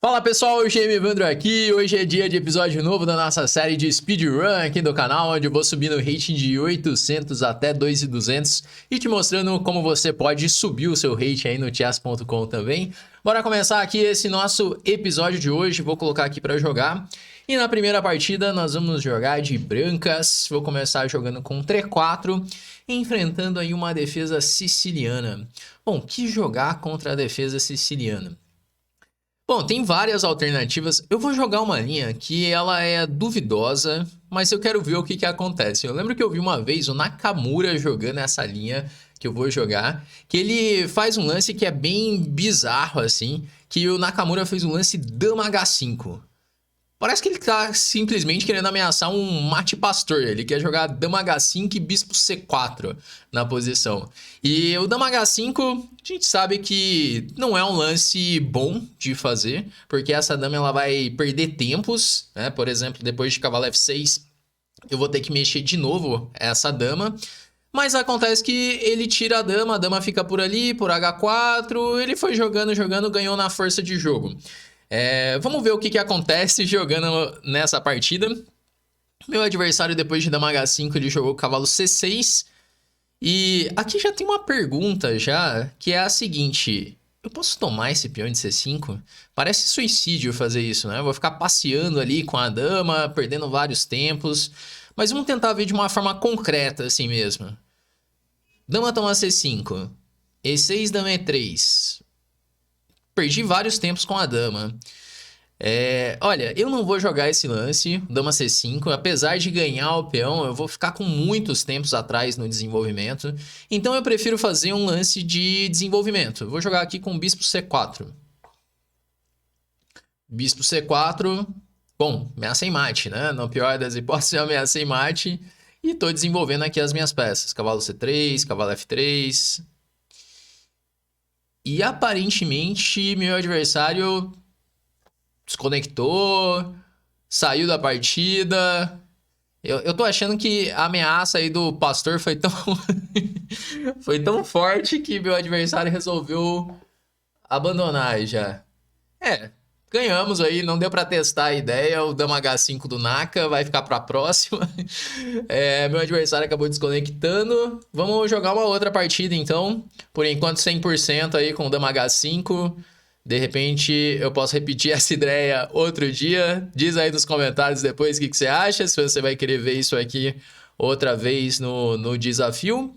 Fala pessoal, o GM Evandro aqui. Hoje é dia de episódio novo da nossa série de speedrun aqui do canal, onde eu vou subir no rating de 800 até 2.200 e te mostrando como você pode subir o seu rating aí no chess.com também. Bora começar aqui esse nosso episódio de hoje, vou colocar aqui para jogar. E na primeira partida nós vamos jogar de brancas, vou começar jogando com T4, enfrentando aí uma defesa siciliana. Bom, que jogar contra a defesa siciliana? Bom, tem várias alternativas. Eu vou jogar uma linha que ela é duvidosa, mas eu quero ver o que acontece. Eu lembro que eu vi uma vez o Nakamura jogando essa linha que eu vou jogar, que ele faz um lance que é bem bizarro assim, que o Nakamura fez um lance Dama H5. Parece que ele tá simplesmente querendo ameaçar um mate pastor. Ele quer jogar Dama H5 e Bispo C4 na posição. E o Dama H5, a gente sabe que não é um lance bom de fazer, porque essa dama ela vai perder tempos, né? Por exemplo, depois de cavalo F6, eu vou ter que mexer de novo essa dama. Mas acontece que ele tira a dama fica por ali, por H4, ele foi jogando, ganhou na força de jogo. Vamos ver o que acontece jogando nessa partida. Meu adversário, depois de dama H5, ele jogou cavalo C6. E aqui já tem uma pergunta já, que é a seguinte: eu posso tomar esse peão de C5? Parece suicídio fazer isso, né? Eu vou ficar passeando ali com a dama, perdendo vários tempos. Mas vamos tentar ver de uma forma concreta assim mesmo. Dama toma C5. E6, dama E3. Perdi vários tempos com a dama. Olha, eu não vou jogar esse lance, dama C5. Apesar de ganhar o peão, eu vou ficar com muitos tempos atrás no desenvolvimento. Então eu prefiro fazer um lance de desenvolvimento. Vou jogar aqui com bispo C4. Bispo C4. Bom, ameaça em mate, né? No pior das hipóteses, eu ameacei mate. E tô desenvolvendo aqui as minhas peças. Cavalo C3, cavalo F3... E aparentemente meu adversário desconectou, saiu da partida. Eu tô achando que a ameaça aí do pastor foi tão, foi tão forte que meu adversário resolveu abandonar já. Ganhamos aí, não deu pra testar a ideia. O dama H5 do Naka vai ficar pra próxima. Meu adversário acabou desconectando. Vamos jogar uma outra partida então. Por enquanto 100% aí com o dama H5. De repente eu posso repetir essa ideia outro dia. Diz aí nos comentários depois o que você acha. Se você vai querer ver isso aqui outra vez no desafio.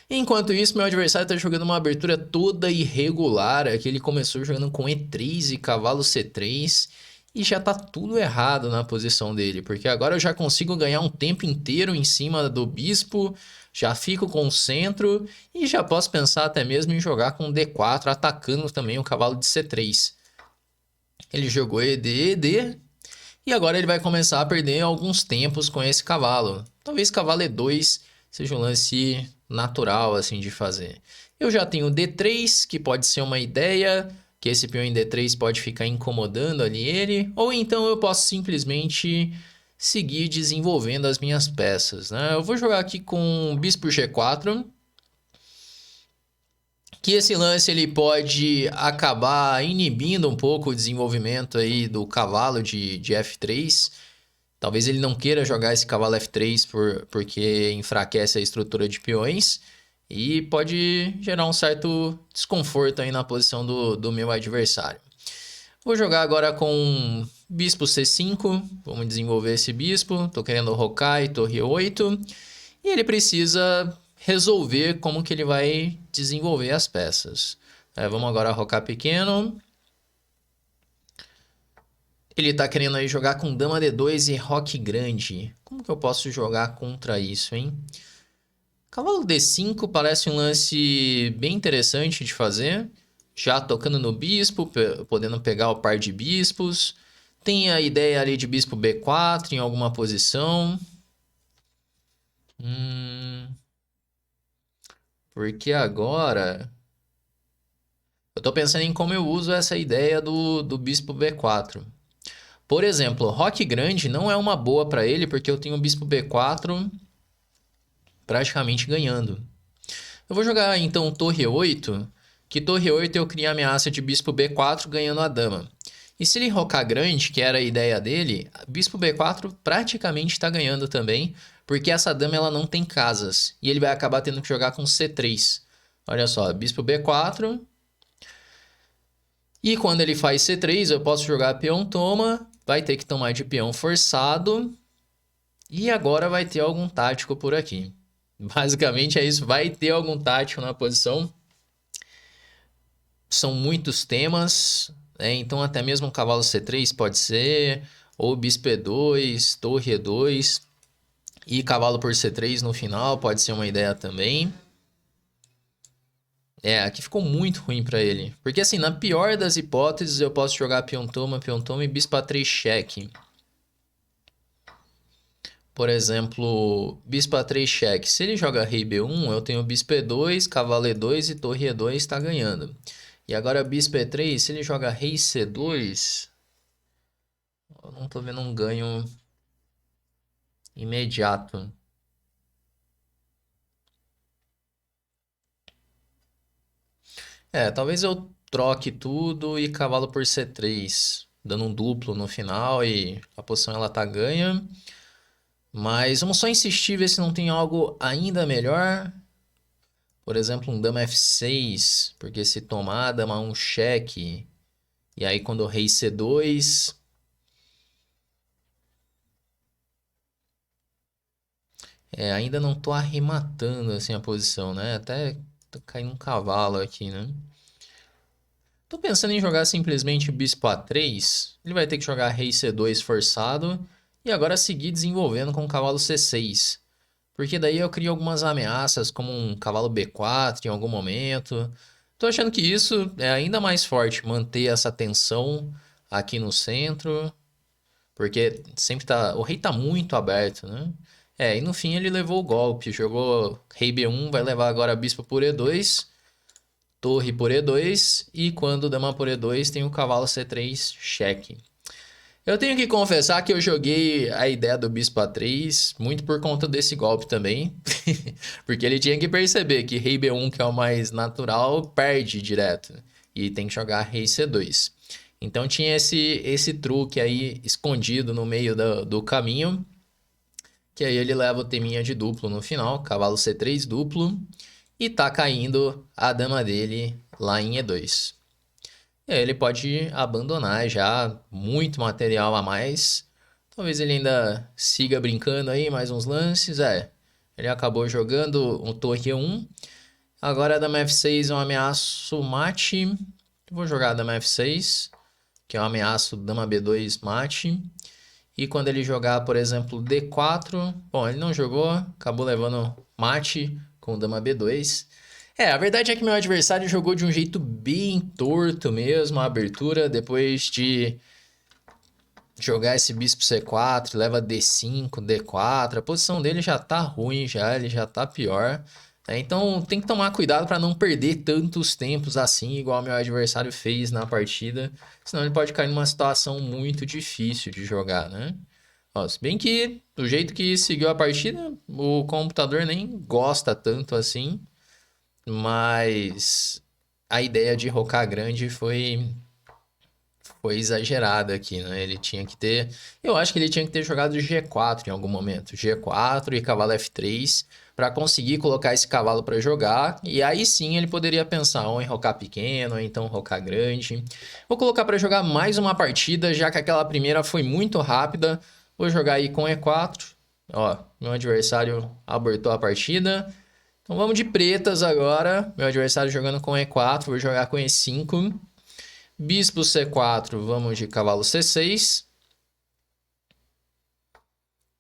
Enquanto isso, meu adversário está jogando uma abertura toda irregular. Aqui ele começou jogando com E3 e cavalo C3. E já tá tudo errado na posição dele. Porque agora eu já consigo ganhar um tempo inteiro em cima do bispo. Já fico com o centro. E já posso pensar até mesmo em jogar com D4, atacando também o cavalo de C3. Ele jogou ED, ED. E agora ele vai começar a perder alguns tempos com esse cavalo. Talvez cavalo E2 seja um lance natural assim de fazer. Eu já tenho D3, que pode ser uma ideia, que esse peão em D3 pode ficar incomodando ali ele, ou então eu posso simplesmente seguir desenvolvendo as minhas peças, né? Eu vou jogar aqui com bispo G4, que esse lance ele pode acabar inibindo um pouco o desenvolvimento aí do cavalo de F3. Talvez ele não queira jogar esse cavalo F3 porque enfraquece a estrutura de peões e pode gerar um certo desconforto aí na posição do meu adversário. Vou jogar agora com bispo C5, vamos desenvolver esse bispo, estou querendo rocar e torre 8, e ele precisa resolver como que ele vai desenvolver as peças. Vamos agora rocar pequeno. Ele tá querendo aí jogar com dama D2 e roque grande. Como que eu posso jogar contra isso, hein? Cavalo D5 parece um lance bem interessante de fazer. Já tocando no bispo, podendo pegar o par de bispos. Tem a ideia ali de bispo B4 em alguma posição. Porque agora eu tô pensando em como eu uso essa ideia do bispo B4. Por exemplo, roque grande não é uma boa para ele, porque eu tenho o bispo B4 praticamente ganhando. Eu vou jogar então torre 8, que torre 8 eu crio a ameaça de bispo B4 ganhando a dama. E se ele rocar grande, que era a ideia dele, bispo B4 praticamente está ganhando também, porque essa dama ela não tem casas, e ele vai acabar tendo que jogar com C3. Olha só, bispo B4, e quando ele faz C3, eu posso jogar peão toma, vai ter que tomar de peão forçado, e agora vai ter algum tático por aqui. Basicamente é isso, vai ter algum tático na posição. São muitos temas, né? Então até mesmo um cavalo C3 pode ser, ou bispo E2, torre E2 e cavalo por C3 no final pode ser uma ideia também. Aqui ficou muito ruim para ele, porque assim, na pior das hipóteses eu posso jogar peão toma e bispo A3 cheque. Por exemplo, bispo A3 cheque. Se ele joga rei B1, eu tenho bispo E2, cavalo E2 e torre E2 está ganhando. E agora bispo E3, se ele joga rei C2, eu não tô vendo um ganho imediato. Talvez eu troque tudo e cavalo por C3, dando um duplo no final e a posição ela tá ganha. Mas vamos só insistir, ver se não tem algo ainda melhor. Por exemplo, um dama F6, porque se tomar, dama 1 cheque. E aí quando o rei C2... ainda não tô arrematando assim a posição, né? Até tô caindo um cavalo aqui, né? Tô pensando em jogar simplesmente bispo A3. Ele vai ter que jogar rei C2 forçado. E agora seguir desenvolvendo com o cavalo C6. Porque daí eu crio algumas ameaças, como um cavalo B4 em algum momento. Tô achando que isso é ainda mais forte, manter essa tensão aqui no centro. Porque sempre tá... O rei tá muito aberto, né? E no fim ele levou o golpe. Jogou rei B1, vai levar agora bispo por E2. Torre por E2. E quando dama por E2 tem o cavalo C3 cheque. Eu tenho que confessar que eu joguei a ideia do bispo A3 muito por conta desse golpe também. Porque ele tinha que perceber que rei B1, que é o mais natural, perde direto. E tem que jogar rei C2. Então tinha esse truque aí escondido no meio do caminho. Que aí ele leva o teminha de duplo no final, cavalo C3 duplo. E tá caindo a dama dele lá em E2. E aí ele pode abandonar já muito material a mais. Talvez ele ainda siga brincando aí mais uns lances. Ele acabou jogando um torre 1. Agora a dama F6 é um ameaço mate. Vou jogar a dama F6, que é um ameaço dama B2 mate. E quando ele jogar, por exemplo, D4... Bom, ele não jogou, acabou levando mate com dama B2. A verdade é que meu adversário jogou de um jeito bem torto mesmo a abertura. Depois de jogar esse bispo C4, leva D5, D4. A posição dele já tá ruim, ele já tá pior. Então tem que tomar cuidado para não perder tantos tempos assim, igual meu adversário fez na partida. Senão ele pode cair numa situação muito difícil de jogar, né? Se bem que do jeito que seguiu a partida, o computador nem gosta tanto assim. Mas a ideia de rocar grande foi exagerada aqui, né? Ele tinha que ter... Eu acho que ele tinha que ter jogado G4 em algum momento. G4 e cavalo F3 para conseguir colocar esse cavalo para jogar. E aí sim ele poderia pensar ou em rocar pequeno ou então rocar grande. Vou colocar para jogar mais uma partida, já que aquela primeira foi muito rápida. Vou jogar aí com E4. Meu adversário abortou a partida. Então vamos de pretas agora. Meu adversário jogando com E4, vou jogar com E5. Bispo C4, vamos de cavalo C6.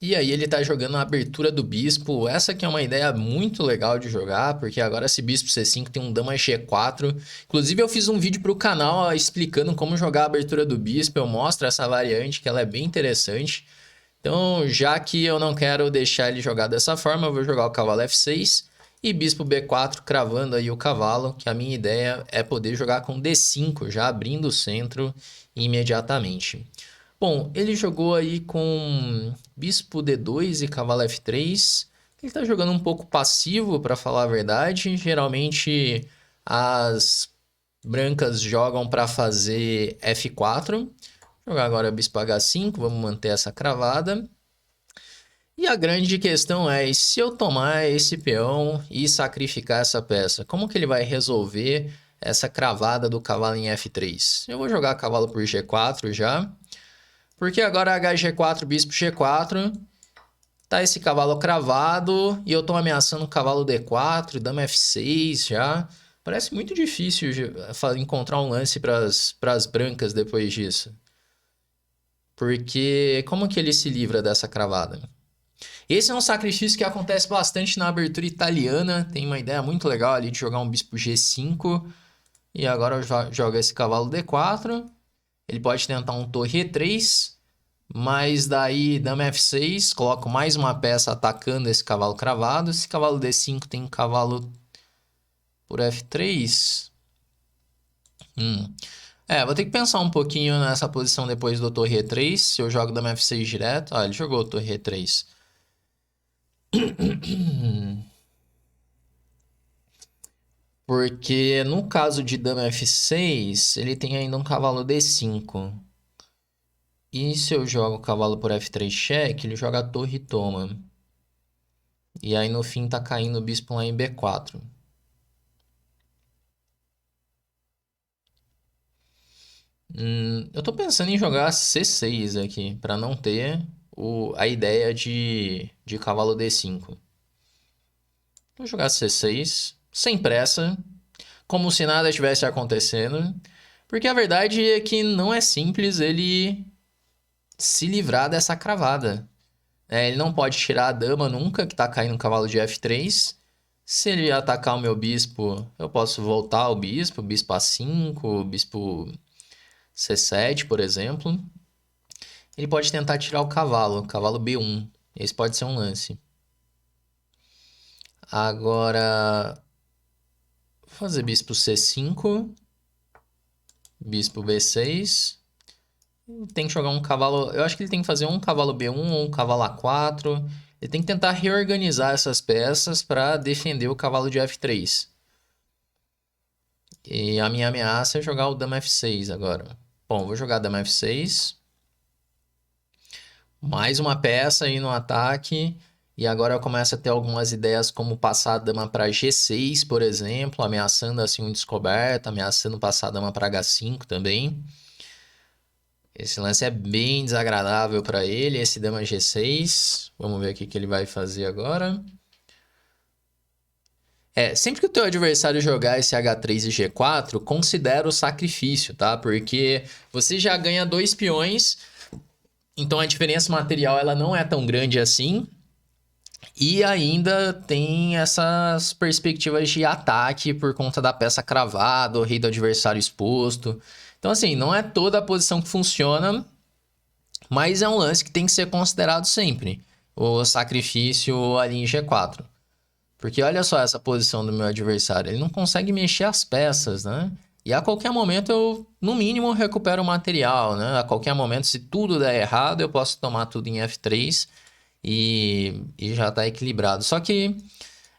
E aí ele tá jogando a abertura do bispo. Essa aqui é uma ideia muito legal de jogar, porque agora esse bispo C5 tem um dama G4. Inclusive eu fiz um vídeo pro canal explicando como jogar a abertura do bispo. Eu mostro essa variante, que ela é bem interessante. Então, já que eu não quero deixar ele jogar dessa forma, eu vou jogar o cavalo F6 e bispo B4, cravando aí o cavalo, que a minha ideia é poder jogar com D5, já abrindo o centro imediatamente. Bom, ele jogou aí com bispo D2 e cavalo F3. Ele está jogando um pouco passivo, para falar a verdade. Geralmente, as Brancas jogam para fazer F4. Vou jogar agora bispo H5, vamos manter essa cravada. E a grande questão é, e se eu tomar esse peão e sacrificar essa peça, como que ele vai resolver essa cravada do cavalo em F3? Eu vou jogar cavalo por G4 já, porque agora HG4, bispo G4, tá esse cavalo cravado e eu tô ameaçando o cavalo D4, dama F6 já. Parece muito difícil encontrar um lance para as brancas depois disso. Porque como que ele se livra dessa cravada? Esse é um sacrifício que acontece bastante na abertura italiana. Tem uma ideia muito legal ali de jogar um bispo G5. E agora joga esse cavalo D4. Ele pode tentar um torre E3. Mas daí dama F6. Coloco mais uma peça atacando esse cavalo cravado. Esse cavalo D5 tem cavalo por F3. Vou ter que pensar um pouquinho nessa posição depois do torre E3. Se eu jogo dama F6 direto. Ele jogou o torre E3. Porque no caso de dama F6, ele tem ainda um cavalo D5. E se eu jogo o cavalo por F3 cheque, ele joga a torre e toma. E aí no fim tá caindo o bispo lá em B4. Eu tô pensando em jogar C6 aqui, para não ter a ideia de cavalo D5. Vou jogar C6, sem pressa, como se nada estivesse acontecendo. Porque a verdade é que não é simples ele se livrar dessa cravada. Ele não pode tirar a dama nunca, que tá caindo um cavalo de F3. Se ele atacar o meu bispo, eu posso voltar o bispo A5, bispo C7, por exemplo. Ele pode tentar tirar o cavalo B1. Esse pode ser um lance. Agora, vou fazer bispo C5, bispo B6. Tem que jogar um cavalo... Eu acho que ele tem que fazer um cavalo B1 ou um cavalo A4. Ele tem que tentar reorganizar essas peças para defender o cavalo de F3. E a minha ameaça é jogar o dama F6 agora. Bom, vou jogar dama F6. Mais uma peça aí no ataque. E agora eu começo a ter algumas ideias como passar a dama para G6, por exemplo. Ameaçando assim um descoberto. Ameaçando passar a dama para H5 também. Esse lance é bem desagradável para ele, esse dama G6. Vamos ver o que ele vai fazer agora. Sempre que o teu adversário jogar esse H3 e G4, considera o sacrifício, tá? Porque você já ganha 2 peões, então a diferença material ela não é tão grande assim. E ainda tem essas perspectivas de ataque por conta da peça cravada, o rei do adversário exposto. Então, assim, não é toda a posição que funciona, mas é um lance que tem que ser considerado sempre. O sacrifício ali em G4. Porque olha só essa posição do meu adversário. Ele não consegue mexer as peças, né? E a qualquer momento eu, no mínimo, recupero o material, né? A qualquer momento, se tudo der errado, eu posso tomar tudo em F3 e já tá equilibrado. Só que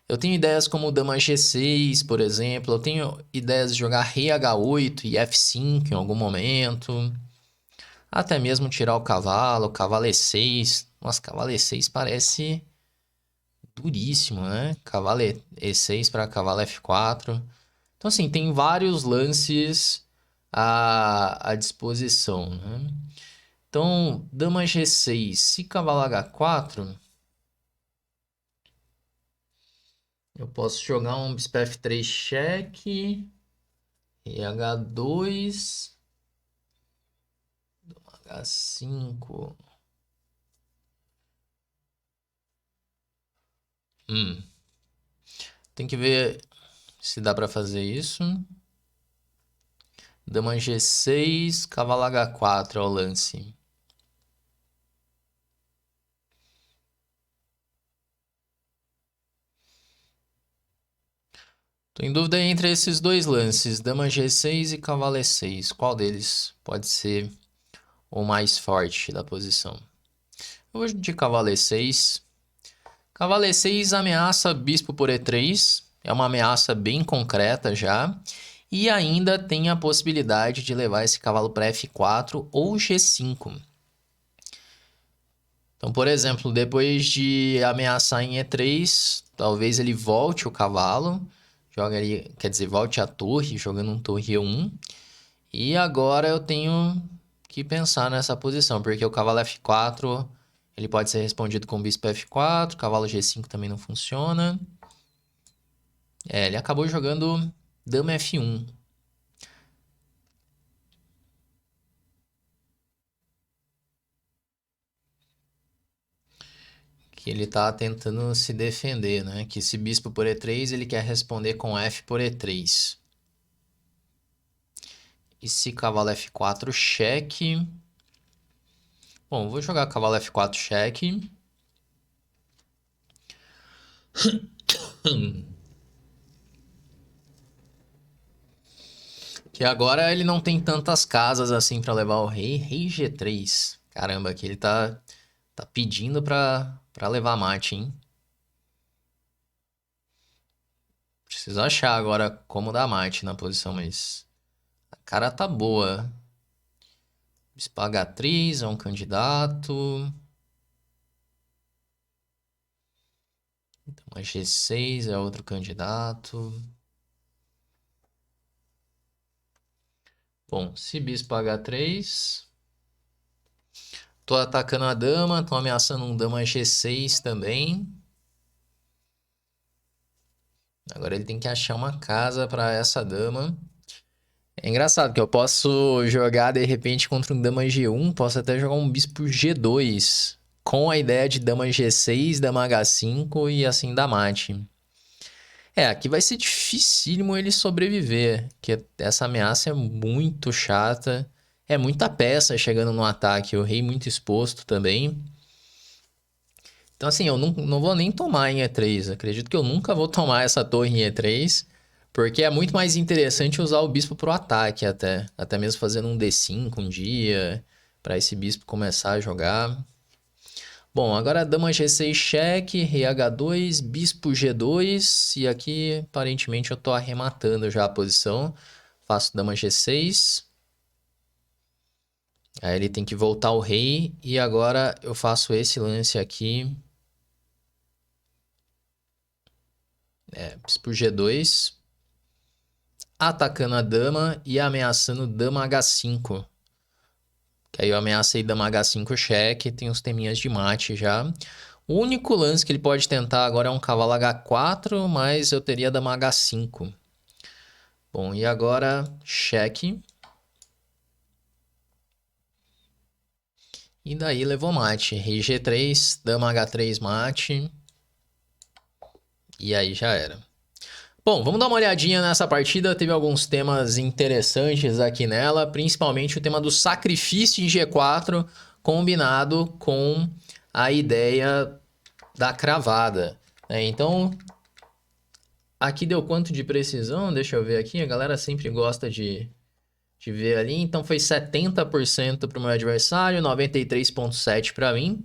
eu tenho ideias como dama G6, por exemplo. Eu tenho ideias de jogar rei H8 e F5 em algum momento. Até mesmo tirar o cavalo E6. Nossa, cavalo E6 parece duríssimo, né? Cavalo E6 para cavalo F4. Então, assim, tem vários lances à disposição, né? Então, dama G6, se cavalo H4, eu posso jogar um bispo F3 cheque, e H2, H5. Tem que ver se dá para fazer isso. Dama G6, cavalo H4 é o lance. Tô em dúvida entre esses dois lances, dama G6 e cavalo E6. Qual deles pode ser o mais forte da posição? Eu vou de cavalo E6. Cavalo E6 ameaça bispo por E3. É uma ameaça bem concreta já. E ainda tem a possibilidade de levar esse cavalo para F4 ou G5. Então, por exemplo, depois de ameaçar em E3, talvez ele volte o cavalo, joga ali, quer dizer, volte a torre, jogando um torre E1. E agora eu tenho que pensar nessa posição, porque o cavalo F4, ele pode ser respondido com bispo F4, cavalo G5 também não funciona. Ele acabou jogando dama F1. Que ele tá tentando se defender, né? Que esse bispo por E3, ele quer responder com F por E3. E se cavalo F4 cheque... Bom, vou jogar cavalo F4 cheque. Que agora ele não tem tantas casas assim pra levar o rei. Rei G3. Caramba, aqui ele tá pedindo pra levar mate, hein? Preciso achar agora como dar mate na posição, mas... A cara tá boa. Bispo H3 é um candidato. Dama G6 é outro candidato. Bom, se bispo H3... Tô atacando a dama, tô ameaçando um dama G6 também. Agora ele tem que achar uma casa para essa dama. É engraçado que eu posso jogar de repente contra um dama G1, posso até jogar um bispo G2, com a ideia de dama G6, dama H5 e assim dar mate. Aqui vai ser dificílimo ele sobreviver, porque essa ameaça é muito chata. É muita peça chegando no ataque, o rei muito exposto também. Então assim, eu não vou nem tomar em E3. Acredito que eu nunca vou tomar essa torre em E3. Porque é muito mais interessante usar o bispo pro ataque até. Até mesmo fazendo um D5 um dia. Para esse bispo começar a jogar. Bom, agora dama G6 cheque, rei H2, bispo G2. E aqui, aparentemente, eu tô arrematando já a posição. Faço dama G6. Aí ele tem que voltar o rei. E agora eu faço esse lance aqui. Bispo G2. Atacando a dama e ameaçando dama H5. Que aí eu ameacei dama H5 cheque, tem uns teminhas de mate já. O único lance que ele pode tentar agora é um cavalo H4, mas eu teria dama H5. Bom, e agora cheque. E daí levou mate. Rei G3, dama H3 mate. E aí já era. Bom, vamos dar uma olhadinha nessa partida. Teve alguns temas interessantes aqui nela, principalmente o tema do sacrifício em G4, combinado com a ideia da cravada, né? Então, aqui deu quanto de precisão? Deixa eu ver aqui. A galera sempre gosta de ver ali. Então, foi 70% para o meu adversário, 93,7% para mim.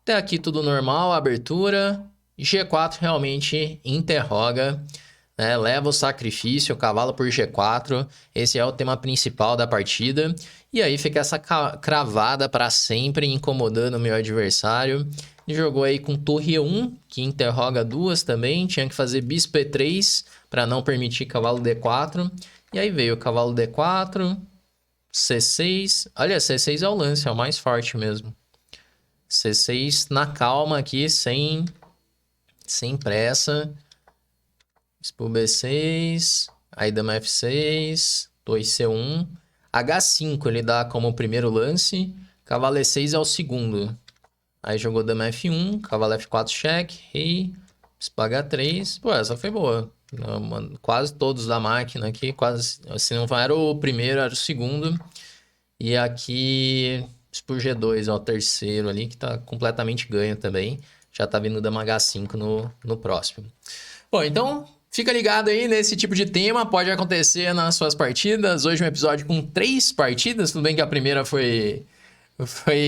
Até aqui tudo normal, abertura. G4 realmente interroga, né? Leva o sacrifício, o cavalo por G4. Esse é o tema principal da partida. E aí fica essa cravada para sempre, incomodando o meu adversário. Ele jogou aí com torre E1, que interroga duas também. Tinha que fazer bispo E3 para não permitir cavalo D4. E aí veio o cavalo D4, C6. Olha, C6 é o lance, é o mais forte mesmo. C6 na calma aqui, sem pressa. Bispo B6. Aí dama F6. Torre C1. H5 ele dá como primeiro lance. Cavalo E6 é o segundo. Aí jogou dama F1. Cavalo F4 cheque. Rei. Bispo H3. Pô, essa foi boa. Quase todos da máquina aqui. Quase. Se não era o primeiro, era o segundo. E aqui... Bispo G2 é o terceiro ali, que tá completamente ganho também. Já tá vindo dama H5 no próximo. Bom, então fica ligado aí nesse tipo de tema. Pode acontecer nas suas partidas. Hoje um episódio com 3 partidas. Tudo bem que a primeira foi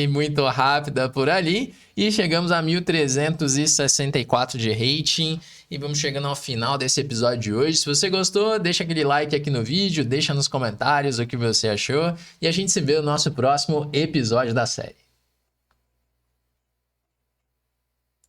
muito rápida por ali. E chegamos a 1364 de rating. E vamos chegando ao final desse episódio de hoje. Se você gostou, deixa aquele like aqui no vídeo, deixa nos comentários o que você achou. E a gente se vê no nosso próximo episódio da série.